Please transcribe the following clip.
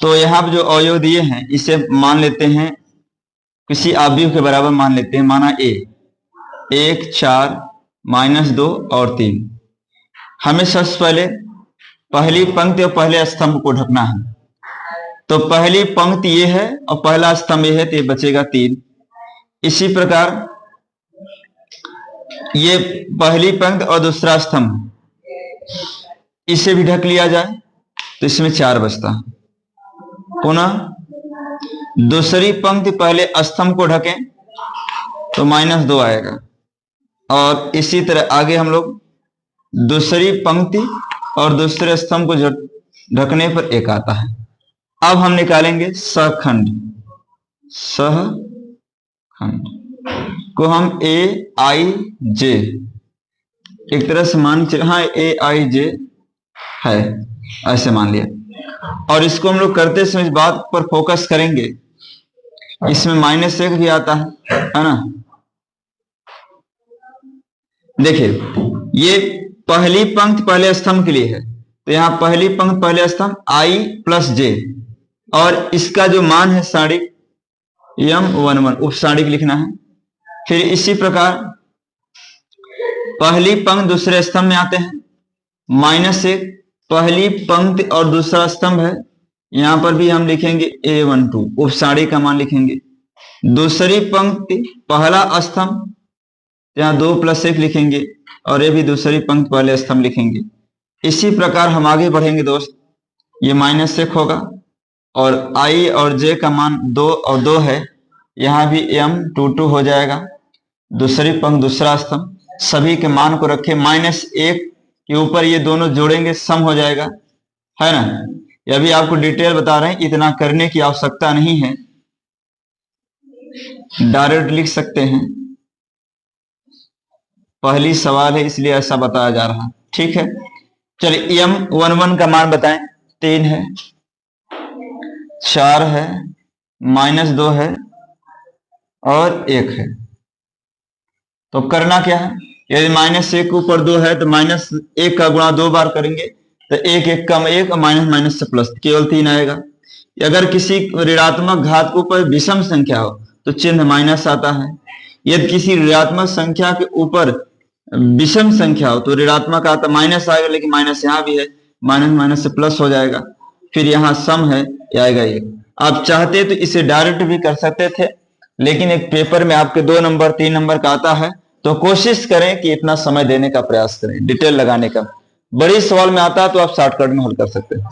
तो यहाँ पे जो अवयव दिए हैं इसे मान लेते हैं किसी अवयव के बराबर मान लेते हैं। माना ए 1 4 -2 और 3। हमें सबसे पहले पहली पंक्ति और पहले स्तंभ को ढकना है। तो पहली पंक्ति ये है और पहला स्तंभ ये है, तो ये बचेगा 3। इसी प्रकार ये पहली पंक्ति और दूसरा स्तंभ, इसे भी ढक लिया जाए तो इसमें 4 बचता है। पुनः दूसरी पंक्ति पहले स्तंभ को ढकें तो -2 आएगा, और इसी तरह आगे हम लोग दूसरी पंक्ति और दूसरे स्तंभ को ढकने पर 1 आता है। अब हम निकालेंगे सहखंड। सहखंड को हम ए आई जे एक तरह से मान चले, हाँ ए आई जे है, ऐसे मान लिया। और इसको हम लोग करते समय इस बात पर फोकस करेंगे, इसमें -1 भी आता है ना। देखिए ये पहली पंक्ति पहले स्तंभ के लिए है, तो यहां पहली पंक्ति पहले स्तंभ आई प्लस जे, और इसका जो मान है सारणिक M11 उपसारणिक लिखना है। फिर इसी प्रकार पहली पंक्ति दूसरे स्तंभ में आते हैं, -1 पहली पंक्ति और दूसरा स्तंभ है, यहां पर भी हम लिखेंगे A12 उपसारणिक का मान लिखेंगे। दूसरी पंक्ति पहला स्तंभ, यहाँ 2 + 1 लिखेंगे, और ये भी दूसरी पंक्ति पहले स्तंभ लिखेंगे। इसी प्रकार हम आगे बढ़ेंगे दोस्त। ये -1 होगा और आई और जे का मान 2 और 2 है, यहाँ भी M22 हो जाएगा। दूसरी पंक्ति दूसरा स्तंभ, सभी के मान को रखें -1 के ऊपर ये दोनों जोड़ेंगे, सम हो जाएगा, है ना। यह भी आपको डिटेल बता रहे हैं, इतना करने की आवश्यकता नहीं है, डायरेक्ट लिख सकते हैं। पहली सवाल है इसलिए ऐसा बताया जा रहा है, ठीक है। चलिए M11 का मान बताएं। 3 है, 4 है, -2 है और 1 है। तो करना क्या है, यदि -1 के ऊपर 2 है तो -1 का गुणा 2 बार करेंगे, तो 1 1 कम 1 और माइनस से प्लस, केवल 3 आएगा। अगर किसी ऋणात्मक घात के ऊपर विषम संख्या हो तो चिन्ह माइनस आता है। यदि किसी ऋणात्मक संख्या के ऊपर विषम संख्या हो तो ऋणात्मक आता माइनस आएगा, लेकिन माइनस यहाँ भी है, माइनस से प्लस हो जाएगा। फिर यहाँ सम है, आएगा 1। आप चाहते तो इसे डायरेक्ट भी कर सकते थे, लेकिन एक पेपर में आपके 2 नंबर 3 नंबर का आता है, तो कोशिश करें कि इतना समय देने का प्रयास करें, डिटेल लगाने का। बड़ी सवाल में आता है तो आप शॉर्टकट में हल कर सकते हैं।